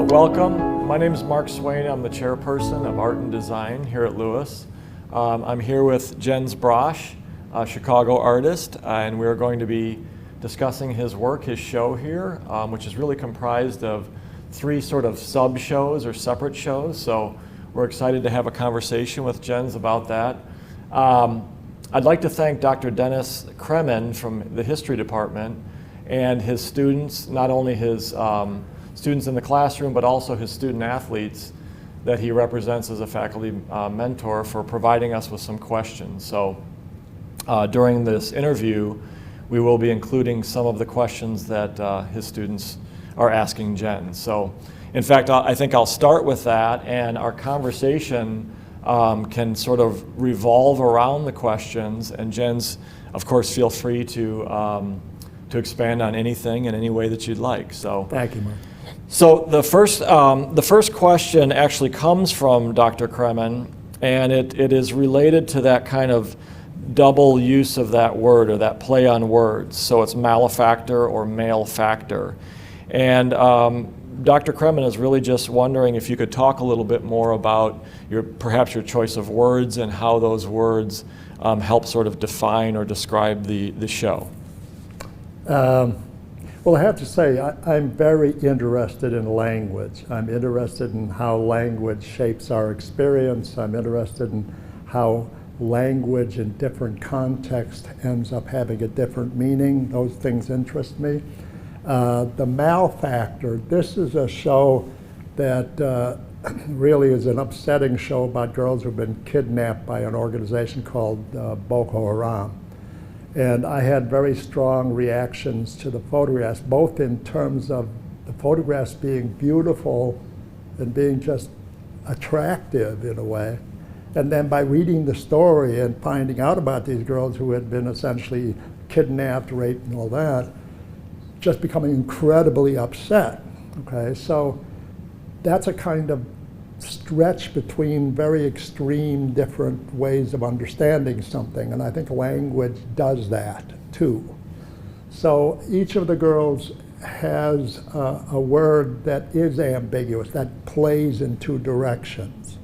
Welcome. My name is Mark Swain. I'm the chairperson of Art and Design here at Lewis. I'm here with Jens Brasch, a Chicago artist, and we're going to be discussing his work, his show here, which is really comprised of three sort of sub-shows or separate shows. So we're excited to have a conversation with Jens about that. I'd like to thank Dr. Dennis Kremen from the history department and his students, not only his students in the classroom, but also his student athletes that he represents as a faculty mentor, for providing us with some questions. So during this interview, we will be including some of the questions that his students are asking Jens. So in fact, I think I'll start with that, and our conversation can sort of revolve around the questions, and Jens, of course, feel free to expand on anything in any way that you'd like. So thank you, Mark. So the first question actually comes from Dr. Kremen, and it is related to that kind of double use of that word, or that play on words. So it's malefactor or male factor. And Dr. Kremen is really just wondering if you could talk a little bit more about perhaps your choice of words and how those words help sort of define or describe the show. Well, I have to say, I'm very interested in language. I'm interested in how language shapes our experience. I'm interested in how language in different contexts ends up having a different meaning. Those things interest me. The Malefactor, this is a show that really is an upsetting show about girls who've been kidnapped by an organization called Boko Haram. And I had very strong reactions to the photographs, both in terms of the photographs being beautiful and being just attractive in a way. And then by reading the story and finding out about these girls who had been essentially kidnapped, raped, and all that, just becoming incredibly upset. Okay, so that's a kind of stretch between very extreme different ways of understanding something, and I think language does that too. So each of the girls has a word that is ambiguous, that plays in two directions.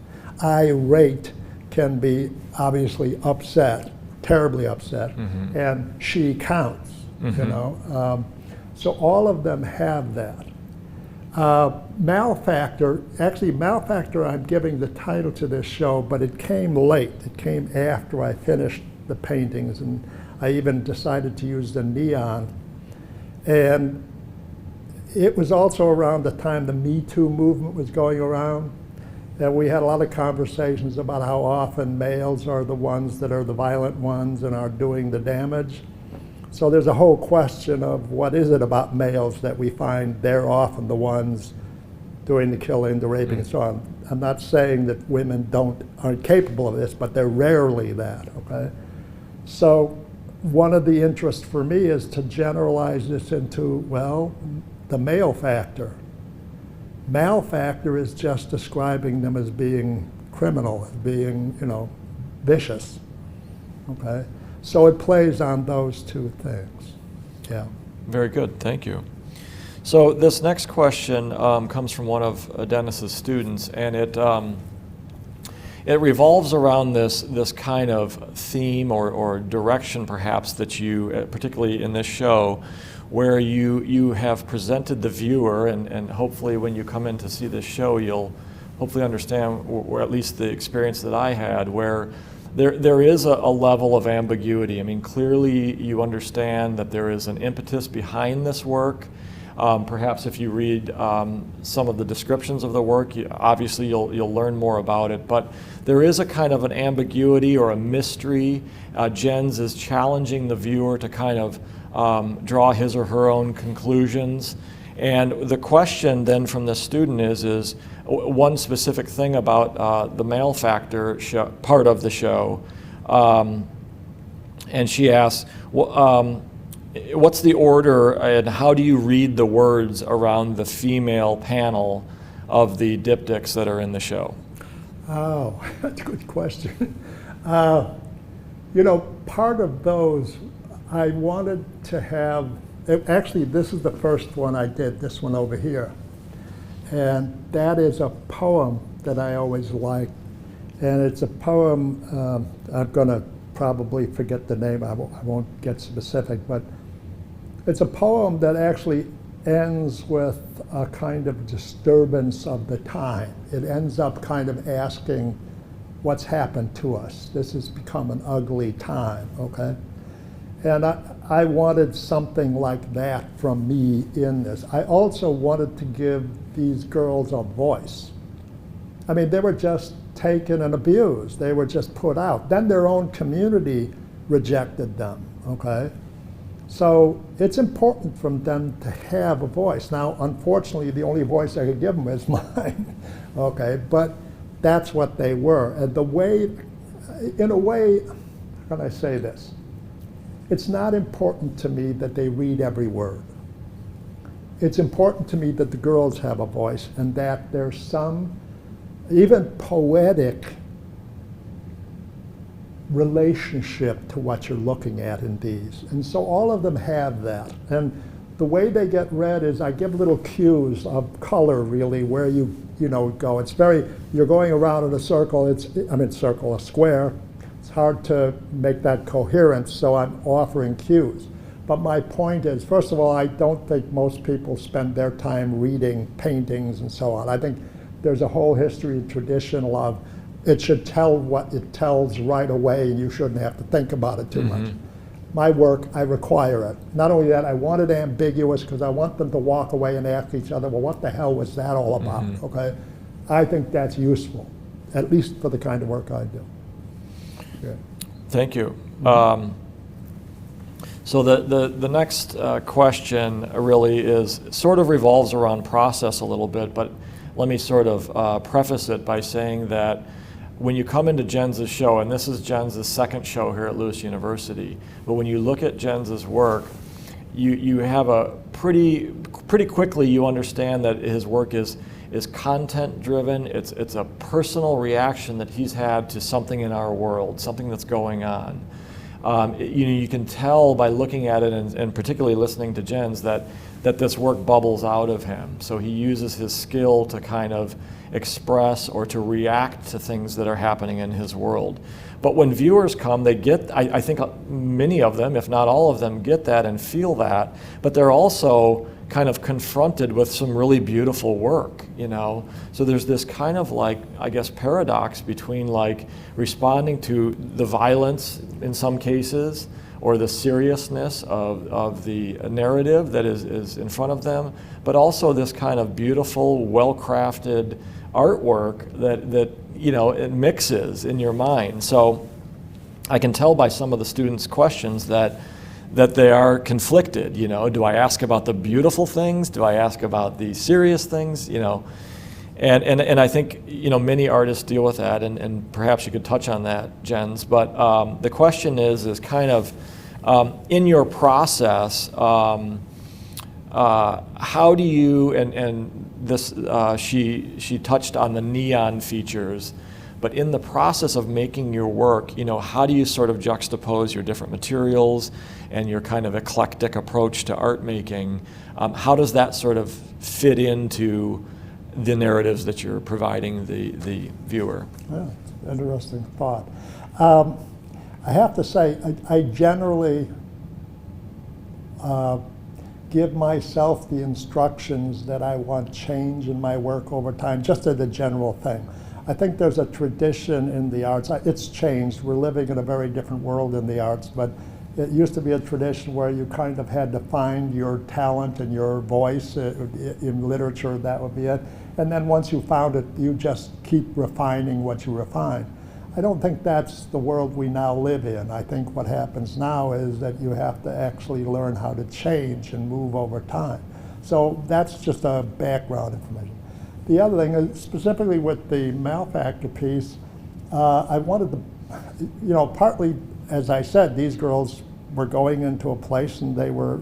Irate can be obviously upset, terribly upset, and she counts, you know. So all of them have that. Malefactor, actually Malefactor, I'm giving the title to this show, but it came late. It came after I finished the paintings, and I even decided to use the neon. And it was also around the time the Me Too movement was going around, and we had a lot of conversations about how often males are the ones that are the violent ones and are doing the damage. So there's a whole question of what is it about males that we find they're often the ones doing the killing, the raping, and so on. I'm not saying that women aren't capable of this, but they're rarely that, okay? So one of the interests for me is to generalize this into, well, the male factor. Malefactor is just describing them as being criminal, as being, you know, vicious, okay? So it plays on those two things, yeah. Very good, thank you. So this next question comes from one of Dennis's students, and it revolves around this kind of theme or direction perhaps that you, particularly in this show, where you have presented the viewer, and hopefully when you come in to see this show, you'll hopefully understand, or at least the experience that I had, where there is a level of ambiguity. I mean, clearly you understand that there is an impetus behind this work. Perhaps if you read some of the descriptions of the work, obviously you'll learn more about it. But there is a kind of an ambiguity or a mystery. Jens is challenging the viewer to kind of draw his or her own conclusions. And the question then from the student is one specific thing about the Malefactor part of the show. And she asks, what's the order and how do you read the words around the female panel of the diptychs that are in the show? Oh, that's a good question. You know, part of those I wanted to have, actually this is the first one I did, this one over here. And that is a poem that I always like. And it's a poem, I'm going to probably forget the name, I won't get specific, but it's a poem that actually ends with a kind of disturbance of the time. It ends up kind of asking what's happened to us. This has become an ugly time, okay? And I wanted something like that from me in this. I also wanted to give these girls a voice. I mean, they were just taken and abused. They were just put out. Then their own community rejected them, okay? So it's important for them to have a voice. Now, unfortunately, the only voice I could give them is mine, okay? But that's what they were. And the way, in a way, how can I say this? It's not important to me that they read every word. It's important to me that the girls have a voice and that there's some even poetic relationship to what you're looking at in these. And so all of them have that. And the way they get read is I give little cues of color, really, where you go. It's very, you're going around in a circle, a square. It's hard to make that coherent, so I'm offering cues. But my point is, first of all, I don't think most people spend their time reading paintings and so on. I think there's a whole history and tradition of it should tell what it tells right away and you shouldn't have to think about it too much. My work, I require it. Not only that, I want it ambiguous because I want them to walk away and ask each other, well, what the hell was that all about, okay? I think that's useful, at least for the kind of work I do. Yeah. Thank you. So the next question really is sort of revolves around process a little bit, but let me sort of preface it by saying that when you come into Jens's show, and this is Jens's second show here at Lewis University, but when you look at Jens's work, you have a pretty quickly you understand that his work is content driven. It's a personal reaction that he's had to something in our world, something that's going on. You can tell by looking at it and particularly listening to Jens that this work bubbles out of him. So he uses his skill to kind of express or to react to things that are happening in his world. But when viewers come, they get, I think many of them, if not all of them, get that and feel that, but they're also kind of confronted with some really beautiful work, So there's this kind of I guess, paradox between responding to the violence in some cases or the seriousness of the narrative that is in front of them, but also this kind of beautiful, well-crafted artwork that it mixes in your mind. So I can tell by some of the students' questions that they are conflicted. Do I ask about the beautiful things? Do I ask about the serious things? And I think many artists deal with that, and perhaps you could touch on that, Jens. But the question is kind of in your process, how do you and this she touched on the neon features. But in the process of making your work, how do you sort of juxtapose your different materials and your kind of eclectic approach to art making? How does that sort of fit into the narratives that you're providing the viewer? Yeah, interesting thought. I have to say, I generally give myself the instructions that I want change in my work over time, just as a general thing. I think there's a tradition in the arts. It's changed. We're living in a very different world in the arts, but it used to be a tradition where you kind of had to find your talent and your voice. In literature, that would be it. And then once you found it, you just keep refining what you refine. I don't think that's the world we now live in. I think what happens now is that you have to actually learn how to change and move over time. So that's just a background information. The other thing is, specifically with the Malefactor piece, I wanted to, partly, as I said, these girls were going into a place and they were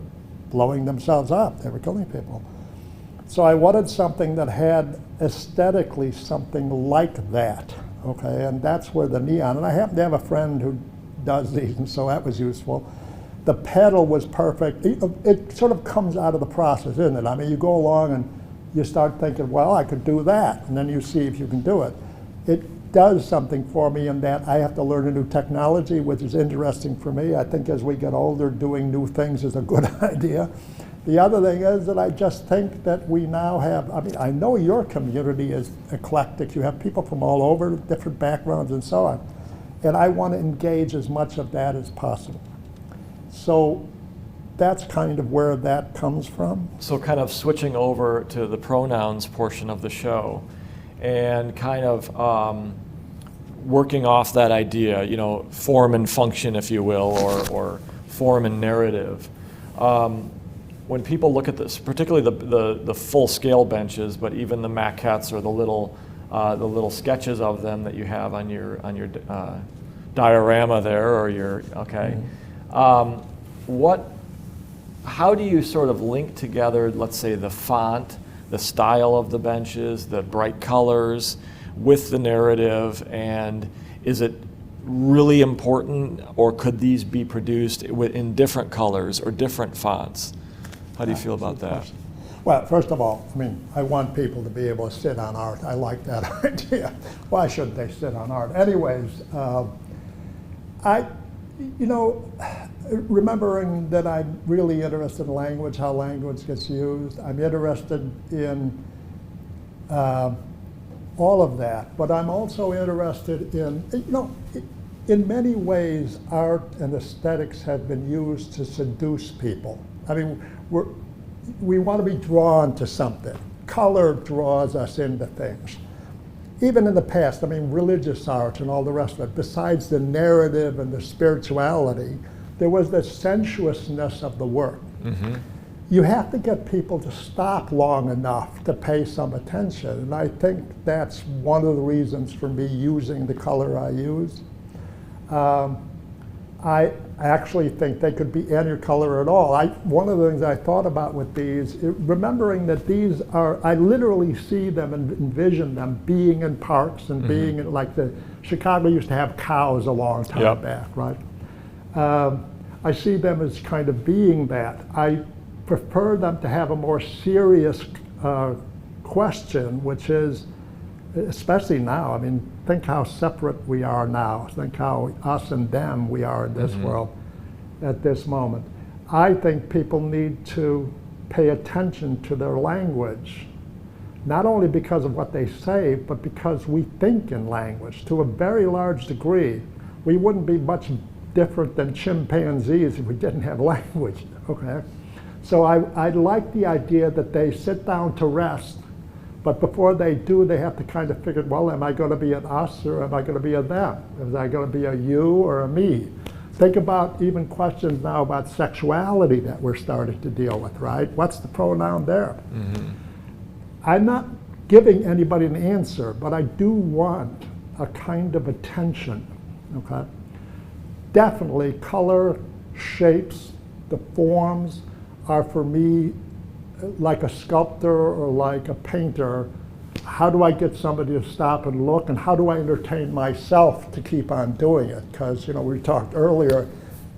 blowing themselves up. They were killing people. So I wanted something that had aesthetically something like that, okay? And that's where the neon, and I happen to have a friend who does these, and so that was useful. The pedal was perfect. It sort of comes out of the process, isn't it? I mean, you go along and you start thinking, well, I could do that, and then you see if you can do it. It does something for me in that I have to learn a new technology, which is interesting for me. I think as we get older, doing new things is a good idea. The other thing is that I just think that we now have, I mean, I know your community is eclectic. You have people from all over, different backgrounds and so on. And I want to engage as much of that as possible. So that's kind of where that comes from. So kind of switching over to the pronouns portion of the show and kind of working off that idea, you know, form and function, if you will, or form and narrative. When people look at this, particularly the full-scale benches, but even the maquettes or the little sketches of them that you have on your diorama there, or your how do you sort of link together, let's say, the font, the style of the benches, the bright colors, with the narrative, and is it really important, or could these be produced in different colors or different fonts? How do you feel about that? Well, first of all, I mean, I want people to be able to sit on art. I like that idea. Why shouldn't they sit on art? Anyways, remembering that I'm really interested in language, how language gets used. I'm interested in all of that, but I'm also interested in, in many ways, art and aesthetics have been used to seduce people. I mean, we want to be drawn to something. Color draws us into things. Even in the past, I mean, religious art and all the rest of it, besides the narrative and the spirituality, there was the sensuousness of the work. Mm-hmm. You have to get people to stop long enough to pay some attention, and I think that's one of the reasons for me using the color I use. I actually think they could be any color at all. One of the things I thought about with these, remembering that these are, I literally see them and envision them being in parks and being in, like Chicago used to have cows a long time back, right? I see them as kind of being that. I prefer them to have a more serious question, which is, especially now, I mean, think how separate we are now. Think how us and them we are in this world at this moment. I think people need to pay attention to their language, not only because of what they say, but because we think in language to a very large degree. We wouldn't be much different than chimpanzees if we didn't have language, okay? So I like the idea that they sit down to rest, but before they do, they have to kind of figure, well, am I going to be an us or am I going to be a them? Am I going to be a you or a me? Think about even questions now about sexuality that we're starting to deal with, right? What's the pronoun there? Mm-hmm. I'm not giving anybody an answer, but I do want a kind of attention, okay? Definitely color, shapes, the forms are for me like a sculptor or like a painter. How do I get somebody to stop and look, and how do I entertain myself to keep on doing it? Because, we talked earlier,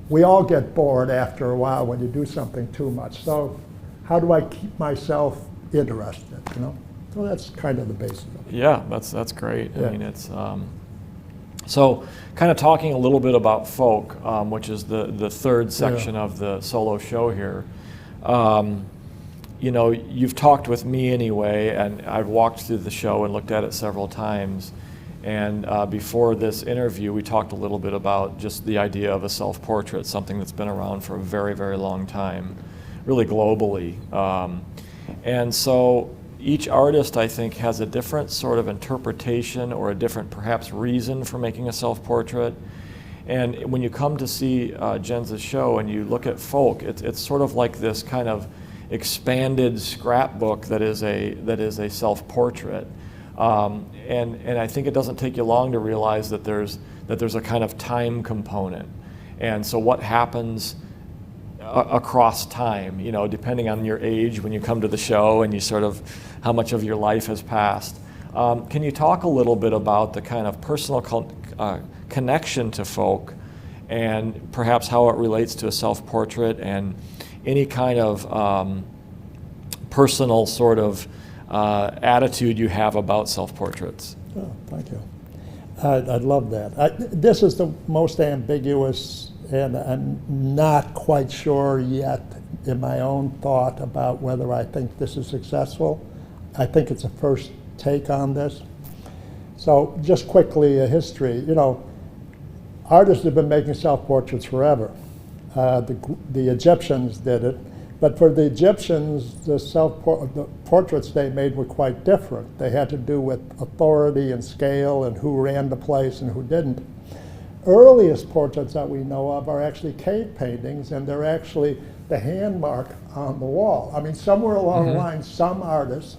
we all get bored after a while when you do something too much. So how do I keep myself interested, So that's kind of the basis of it. Yeah, that's great. Yeah. I mean, it's, so kind of talking a little bit about folk, which is the third section of the solo show here. You've talked with me anyway, and I've walked through the show and looked at it several times. And before this interview, we talked a little bit about just the idea of a self-portrait, something that's been around for a very, very long time, really globally. And so each artist, I think, has a different sort of interpretation or a different, perhaps, reason for making a self-portrait. And when you come to see Jens's show and you look at folk, it's sort of like this kind of expanded scrapbook that is a self-portrait, and I think it doesn't take you long to realize that there's a kind of time component, and so what happens across time, depending on your age when you come to the show and you sort of how much of your life has passed. Can you talk a little bit about the kind of personal connection to folk, and perhaps how it relates to a self-portrait, and any kind of personal sort of attitude you have about self-portraits. Oh, thank you. I'd love that. This is the most ambiguous, and I'm not quite sure yet in my own thought about whether I think this is successful. I think it's a first take on this. So just quickly, a history. You know, artists have been making self-portraits forever. The Egyptians did it, but for the Egyptians, the portraits they made were quite different. They had to do with authority and scale and who ran the place and who didn't. Earliest portraits that we know of are actually cave paintings, and they're actually the hand mark on the wall. I mean, somewhere along the line, some artists,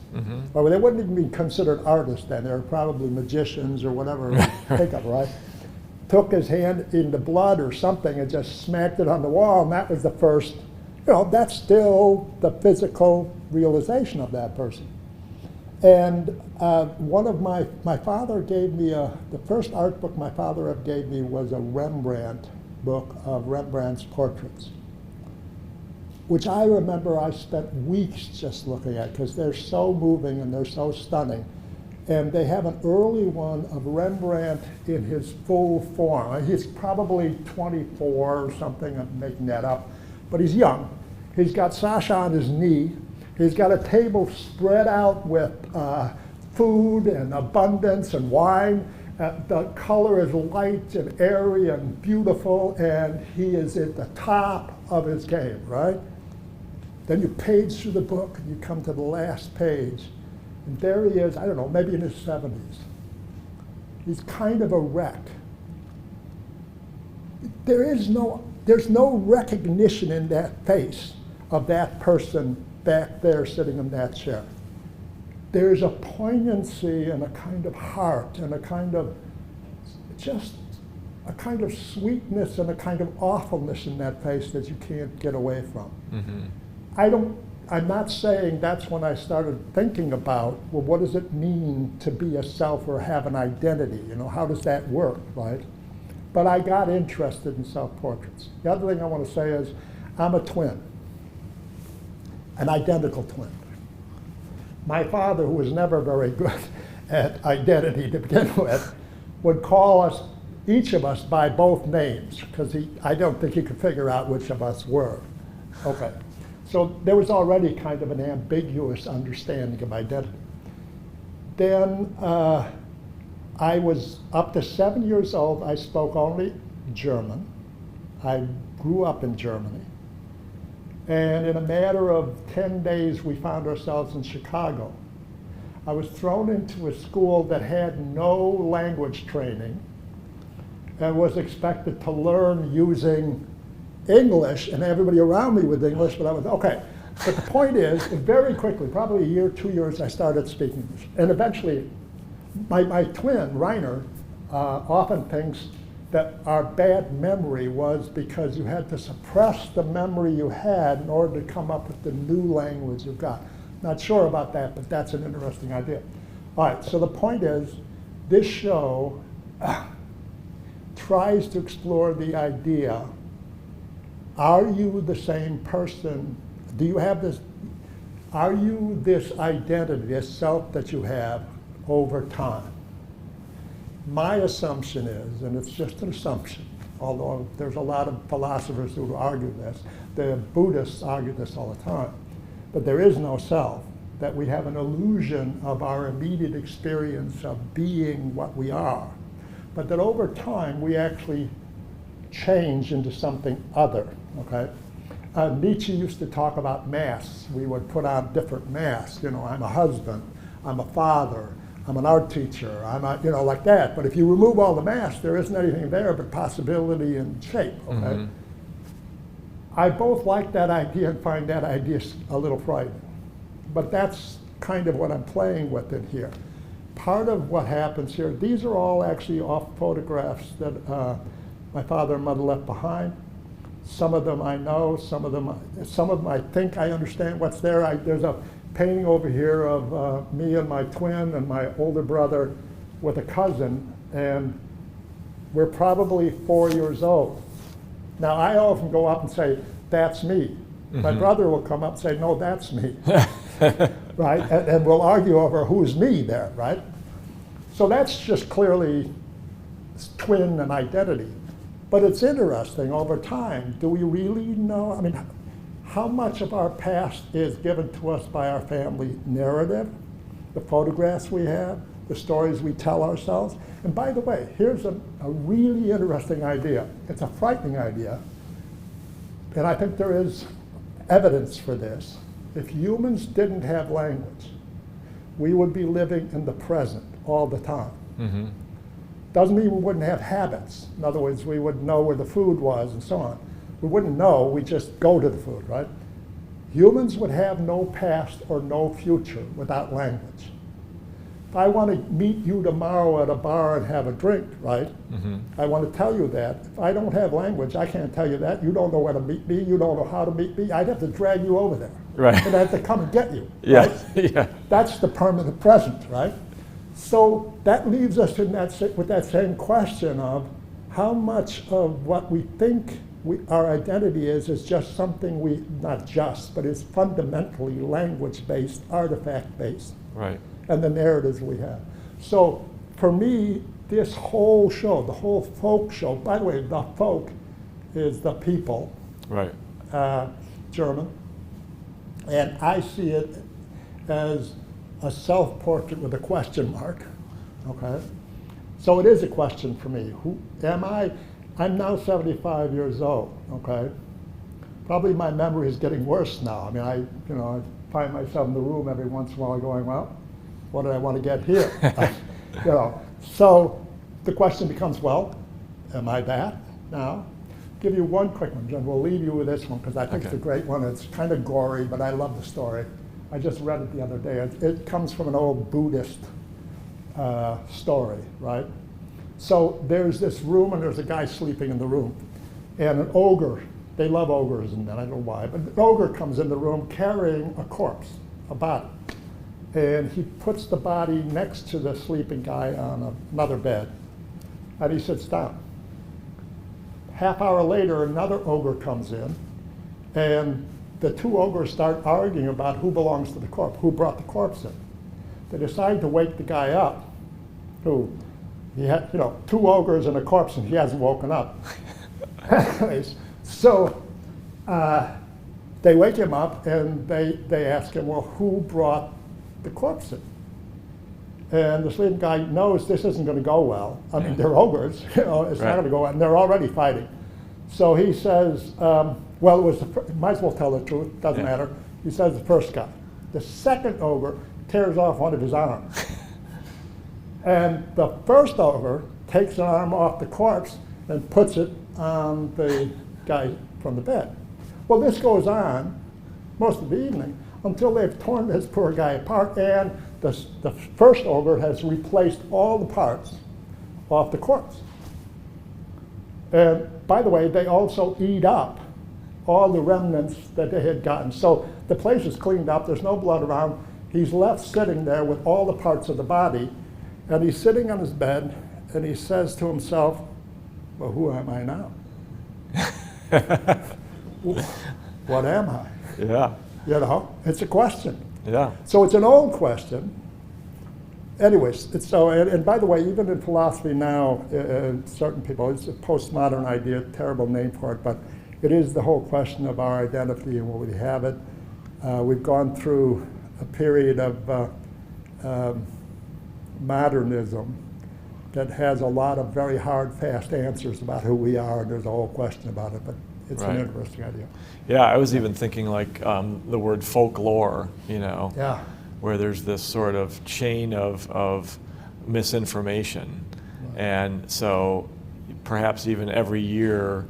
well, they wouldn't even be considered artists then. They were probably magicians or whatever, think of, right? Took his hand in the blood or something and just smacked it on the wall, and that was the first, you know, that's still the physical realization of that person. And one of my father gave me the first art book my father ever gave me was a Rembrandt book of Rembrandt's portraits, which I remember I spent weeks just looking at because they're so moving and they're so stunning. And they have an early one of Rembrandt in his full form. He's probably 24 or something, I'm making that up, but he's young. He's got Sasha on his knee. He's got a table spread out with food and abundance and wine. The color is light and airy and beautiful, and he is at the top of his game, right? Then you page through the book, and you come to the last page, and there he is, I don't know, maybe in his 70s. He's kind of a wreck. There's no recognition in that face of that person back there sitting in that chair. There's a poignancy and a kind of heart and a kind of just a kind of sweetness and a kind of awfulness in that face that you can't get away from. I'm not saying that's when I started thinking about, well, what does it mean to be a self or have an identity? You know, how does that work, right? But I got interested in self-portraits. The other thing I want to say is I'm a twin, an identical twin. My father, who was never very good at identity to begin with, would call us, each of us, by both names, because I don't think he could figure out which of us were. Okay. So there was already kind of an ambiguous understanding of identity. Then I was up to 7 years old. I spoke only German. I grew up in Germany. And in a matter of 10 days, we found ourselves in Chicago. I was thrown into a school that had no language training and was expected to learn using English, and everybody around me with English, but I was, okay. But the point is, very quickly, probably a year, 2 years, I started speaking English. And eventually, my twin, Reiner, often thinks that our bad memory was because you had to suppress the memory you had in order to come up with the new language you've got. Not sure about that, but that's an interesting idea. All right, so the point is, this show tries to explore the idea, are you the same person? Do you have this, are you this identity, this self that you have over time? My assumption is, and it's just an assumption, although there's a lot of philosophers who argue this, the Buddhists argue this all the time, but there is no self, that we have an illusion of our immediate experience of being what we are, but that over time we actually change into something other, okay? Nietzsche used to talk about masks. We would put on different masks. You know, I'm a husband, I'm a father, I'm an art teacher, I'm a, you know, like that. But if you remove all the masks, there isn't anything there but possibility and shape, okay? I both like that idea and find that idea a little frightening. But that's kind of what I'm playing with in here. Part of what happens here, these are all actually off photographs that my father and mother left behind. Some of them I know, some of them I think I understand what's there. There's a painting over here of me and my twin and my older brother with a cousin, and we're probably 4 years old. Now I often go up and say, that's me. My brother will come up and say, no, that's me. right? And we'll argue over who's me there, right? So that's just clearly twin and identity. But it's interesting over time, do we really know? I mean, how much of our past is given to us by our family narrative, the photographs we have, the stories we tell ourselves? And by the way, here's a really interesting idea. It's a frightening idea, and I think there is evidence for this. If humans didn't have language, we would be living in the present all the time. Mm-hmm. Doesn't mean we wouldn't have habits. In other words, we would know where the food was and so on. We wouldn't know, we just go to the food, right? Humans would have no past or no future without language. If I want to meet you tomorrow at a bar and have a drink, right? Mm-hmm. I want to tell you that. If I don't have language, I can't tell you that. You don't know where to meet me. You don't know how to meet me. I'd have to drag you over there. Right. And I'd have to come and get you. Yeah. Right? Yeah. That's the permanent present, right? So that leaves us in with that same question of how much of what we think our identity is just something not just, but is fundamentally language-based, artifact-based. Right. And the narratives we have. So for me, this whole show, the whole folk show, by the way, the folk is the people, Right. German, and I see it as a self-portrait with a question mark, okay? So it is a question for me. Who am I? I'm now 75 years old, okay? Probably my memory is getting worse now. I mean, I find myself in the room every once in a while going, well, what did I want to get here? So the question becomes, well, am I that now? Give you one quick one, Jen. We'll leave you with this one because I think it's a great one. It's kind of gory, but I love the story. I just read it the other day. It comes from an old Buddhist story, right? So there's this room, and there's a guy sleeping in the room. And an ogre, they love ogres, and I don't know why, but an ogre comes in the room carrying a corpse, a body. And he puts the body next to the sleeping guy on another bed. And he sits down. Half hour later, another ogre comes in, and the two ogres start arguing about who belongs to the corpse, who brought the corpse in. They decide to wake the guy up, who he had, two ogres and a corpse, and he hasn't woken up. Anyways, so they wake him up, and they ask him, well, who brought the corpse in? And the sleeping guy knows this isn't going to go well. I mean, they're ogres, it's not going to go well, and they're already fighting. So he says, well, it was might as well tell the truth, doesn't matter. He says the first guy. The second ogre tears off one of his arms. And the first ogre takes an arm off the corpse and puts it on the guy from the bed. Well, this goes on most of the evening until they've torn this poor guy apart, and the first ogre has replaced all the parts off the corpse. And by the way, they also eat up all the remnants that they had gotten. So the place is cleaned up, there's no blood around. He's left sitting there with all the parts of the body, and he's sitting on his bed, and he says to himself, well, who am I now? What am I? Yeah. It's a question. Yeah. So it's an old question. Anyways, and by the way, even in philosophy now, certain people, it's a postmodern idea, terrible name for it, but it is the whole question of our identity and where we have it. We've gone through a period of modernism that has a lot of very hard, fast answers about who we are, and there's a whole question about it, but it's an interesting idea. Yeah, I was even thinking like the word folklore, Yeah. where there's this sort of chain of misinformation. Right. And so perhaps even every year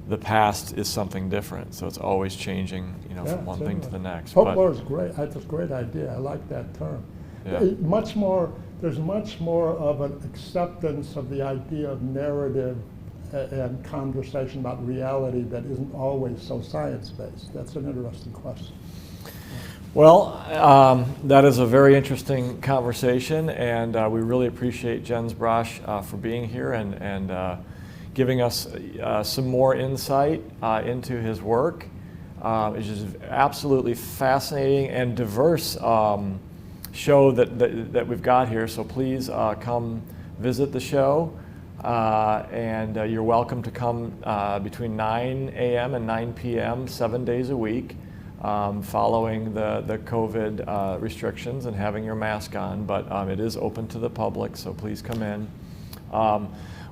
the past is something different. So it's always changing, from one thing to the next. Folklore is great. That's a great idea. I like that term. Yeah. There's much more of an acceptance of the idea of narrative and conversation about reality that isn't always so science-based. That's an interesting question. Well, that is a very interesting conversation, and we really appreciate Jens Brasch for being here and giving us some more insight into his work. It's just absolutely fascinating and diverse show that we've got here. So please come visit the show, and you're welcome to come between 9 a.m. and 9 p.m. 7 days a week, following the COVID restrictions and having your mask on. But it is open to the public, so please come in.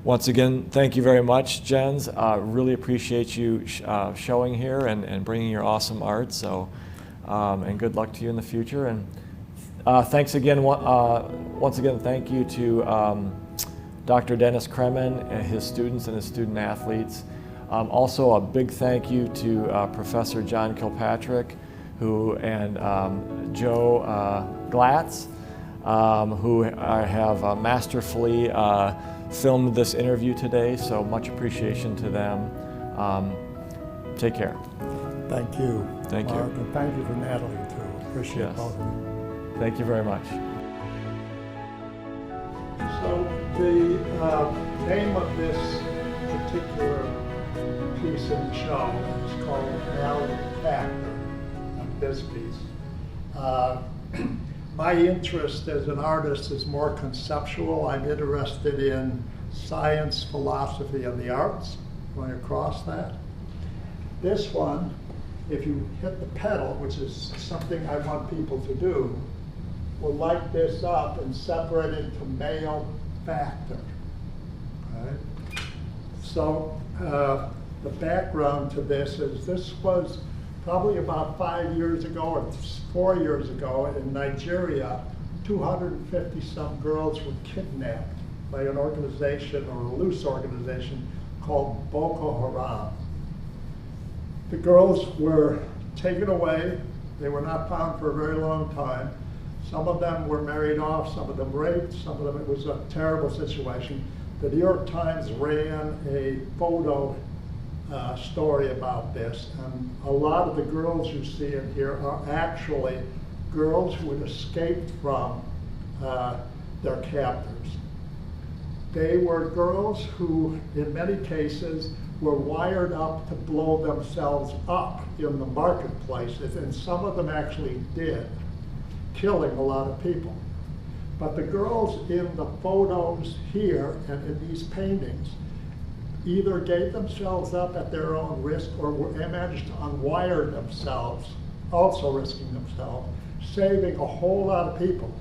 Once again, thank you very much, Jens. Really appreciate you showing here and bringing your awesome art. So, and good luck to you in the future. And thanks again. Once again, thank you to Dr. Dennis Kremen and his students and his student athletes. Also, a big thank you to Professor John Kilpatrick, and Joe Glatz, who have masterfully filmed this interview today, so much appreciation to them. Take care. Thank you. Thank you. Mark, and thank you for Natalie too. Appreciate Yes. both of you. Thank you very much. So the name of this particular piece in the show is called Malefactor, this piece. My interest as an artist is more conceptual. I'm interested in science, philosophy, and the arts, going across that. This one, if you hit the pedal, which is something I want people to do, will light this up and separate it to male factor. Okay? So the background to this is this was probably about 5 years ago or 4 years ago in Nigeria, 250 some girls were kidnapped by an organization, or a loose organization, called Boko Haram. The girls were taken away. They were not found for a very long time. Some of them were married off, some of them raped, some of them, it was a terrible situation. The New York Times ran a photo story about this, and a lot of the girls you see in here are actually girls who had escaped from their captors. They were girls who, in many cases, were wired up to blow themselves up in the marketplaces, and some of them actually did, killing a lot of people. But the girls in the photos here and in these paintings either gave themselves up at their own risk or managed to unwire themselves, also risking themselves, saving a whole lot of people.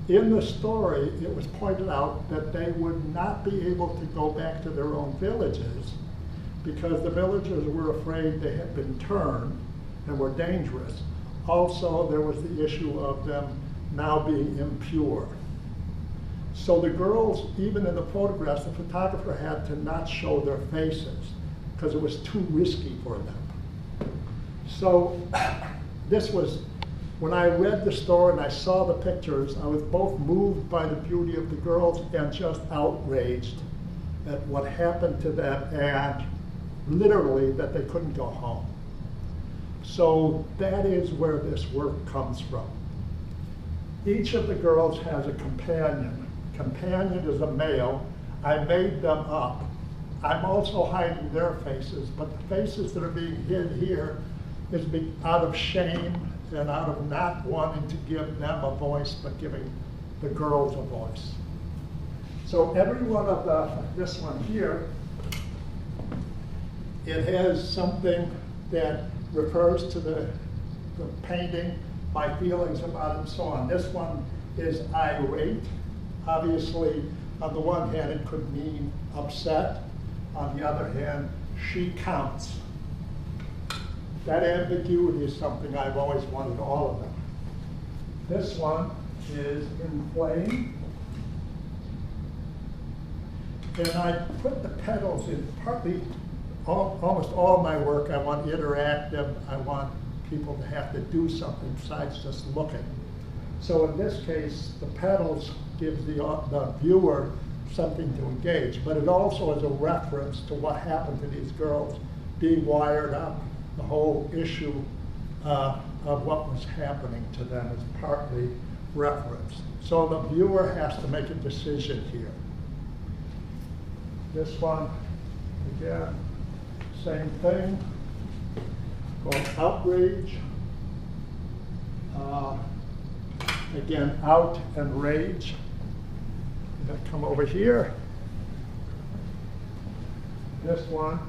In the story, it was pointed out that they would not be able to go back to their own villages because the villagers were afraid they had been turned and were dangerous. Also, there was the issue of them now being impure. So the girls, even in the photographs, the photographer had to not show their faces because it was too risky for them. So this was, when I read the story and I saw the pictures, I was both moved by the beauty of the girls and just outraged at what happened to them, and literally that they couldn't go home. So that is where this work comes from. Each of the girls has a companion. Companion is a male. I made them up. I'm also hiding their faces, but the faces that are being hid here is out of shame and out of not wanting to give them a voice, but giving the girls a voice. So every one of this one here, it has something that refers to the painting, my feelings about it, and so on. This one is irate. Obviously, on the one hand, it could mean upset. On the other hand, she counts. That ambiguity is something I've always wanted all of them. This one is inflamed. And I put the petals in partly, almost all my work, I want interactive. I want people to have to do something besides just looking. So in this case, the petals gives the viewer something to engage, but it also is a reference to what happened to these girls being wired up. The whole issue of what was happening to them is partly referenced. So the viewer has to make a decision here. This one, again, same thing. called outrage. Again, out and rage. I'm going to come over here. This one.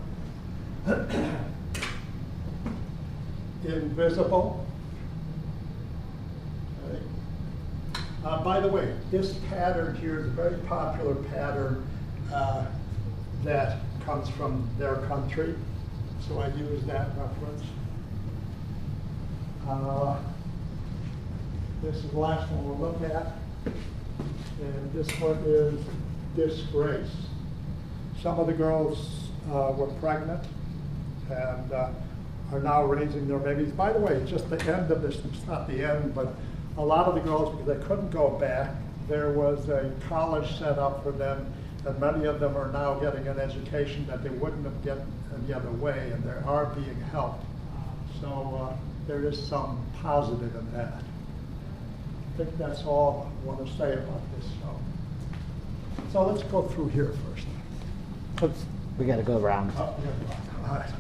Invisible. Okay. By the way, this pattern here is a very popular pattern that comes from their country, so I use that reference. This is the last one we'll look at, and this one is disgrace. Some of the girls were pregnant and are now raising their babies. By the way, it's just the end of this, it's not the end, but a lot of the girls, because they couldn't go back, there was a college set up for them, and many of them are now getting an education that they wouldn't have gotten any other way, and they are being helped. So there is some positive in that. I think that's all I want to say about this show. So let's go through here first. Oops, we got to go around. Oh, we gotta go around. All right.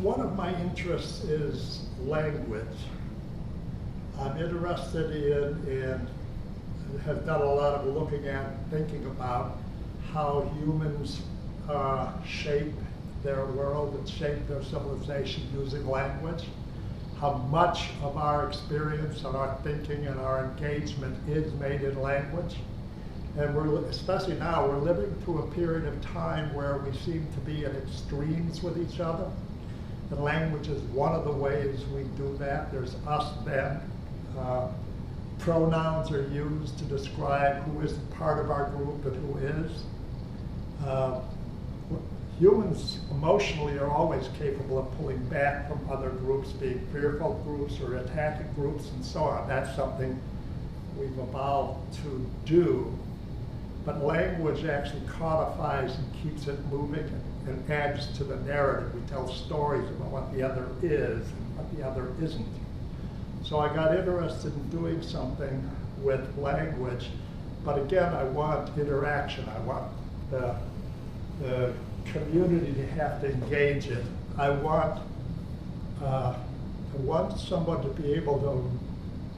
One of my interests is language. I'm interested in and have done a lot of looking at, thinking about how humans shape their world and shape their civilization using language, how much of our experience and our thinking and our engagement is made in language. And we're, especially now, we're living through a period of time where we seem to be at extremes with each other. And language is one of the ways we do that. There's us, them. Pronouns are used to describe who is part of our group and who is. Humans emotionally are always capable of pulling back from other groups, being fearful groups or attacking groups and so on. That's something we've evolved to do. But language actually codifies and keeps it moving and adds to the narrative. We tell stories about what the other is and what the other isn't. So I got interested in doing something with language, but again, I want interaction. I want the community to have to engage it. I want someone to be able to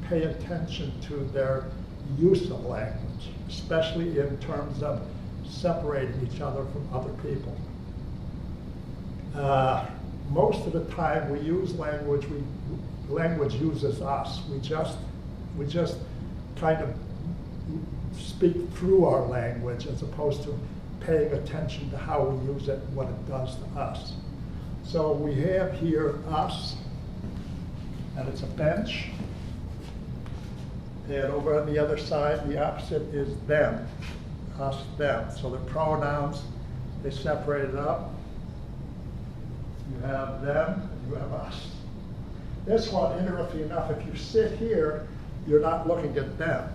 pay attention to their use of language, especially in terms of separating each other from other people. Most of the time we use language, language uses us. We just kind of speak through our language as opposed to paying attention to how we use it and what it does to us. So we have here us, and it's a bench. And over on the other side, the opposite is them, us, them. So the pronouns, they separate it up. You have them, and you have us. This one, interesting enough, if you sit here, you're not looking at them.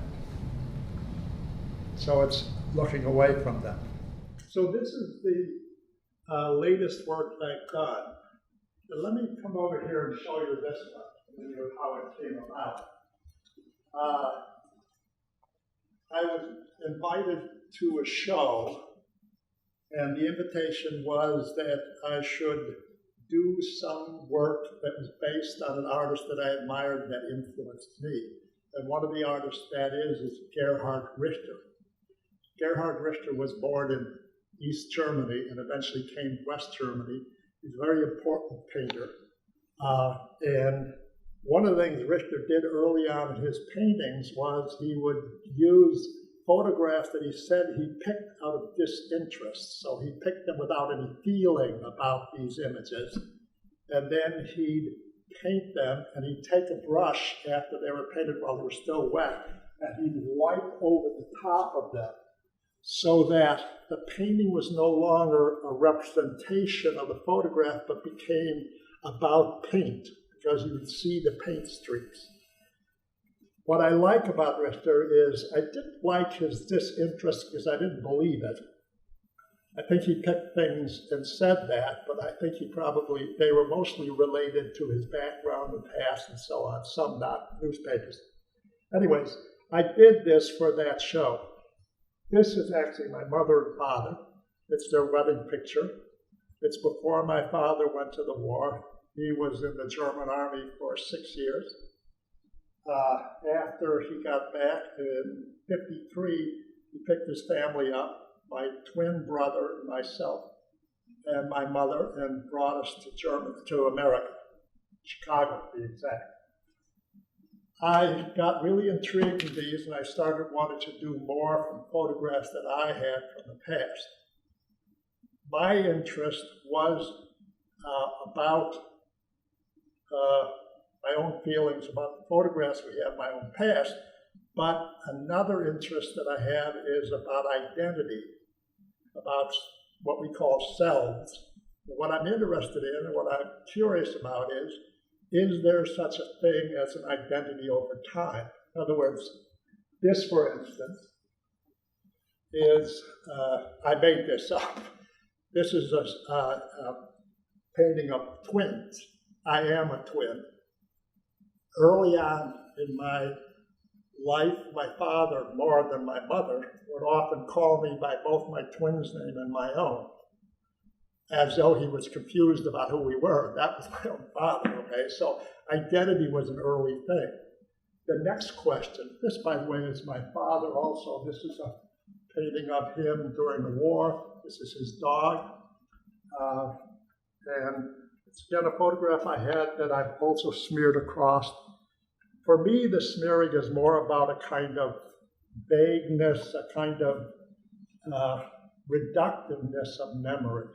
So it's looking away from them. So this is the latest work I've done. But let me come over here and show you this one, how it came about. I was invited to a show, and the invitation was that I should do some work that was based on an artist that I admired that influenced me. And one of the artists that is Gerhard Richter. Gerhard Richter was born in East Germany and eventually came to West Germany. He's a very important painter. And one of the things Richter did early on in his paintings was he would use photographs that he said he picked out of disinterest. So he picked them without any feeling about these images. And then he'd paint them, and he'd take a brush after they were painted while they were still wet, and he'd wipe over the top of them so that the painting was no longer a representation of the photograph, but became about paint, because you would see the paint streaks. What I like about Richter is I didn't like his disinterest because I didn't believe it. I think he picked things and said that, but I think they were mostly related to his background and past and so on, some not newspapers. Anyways, I did this for that show. This is actually my mother and father. It's their wedding picture. It's before my father went to the war. He was in the German army for 6 years. After he got back in '53, he picked his family up, my twin brother, myself, and my mother, and brought us to America, Chicago to be exact. I got really intrigued in these, and I started wanting to do more from photographs that I had from the past. My interest was about my own feelings about the photographs we have, my own past, but another interest that I have is about identity, about what we call selves. What I'm interested in and what I'm curious about is there such a thing as an identity over time? In other words, this, for instance, is, I made this up. This is a painting of twins. I am a twin. Early on in my life, my father, more than my mother, would often call me by both my twins' name and my own, as though he was confused about who we were. That was my own father, okay? So identity was an early thing. The next question, this, by the way, is my father also. This is a painting of him during the war. This is his dog. And it's again a photograph I had that I've also smeared across. For me, the smearing is more about a kind of vagueness, a kind of reductiveness of memory.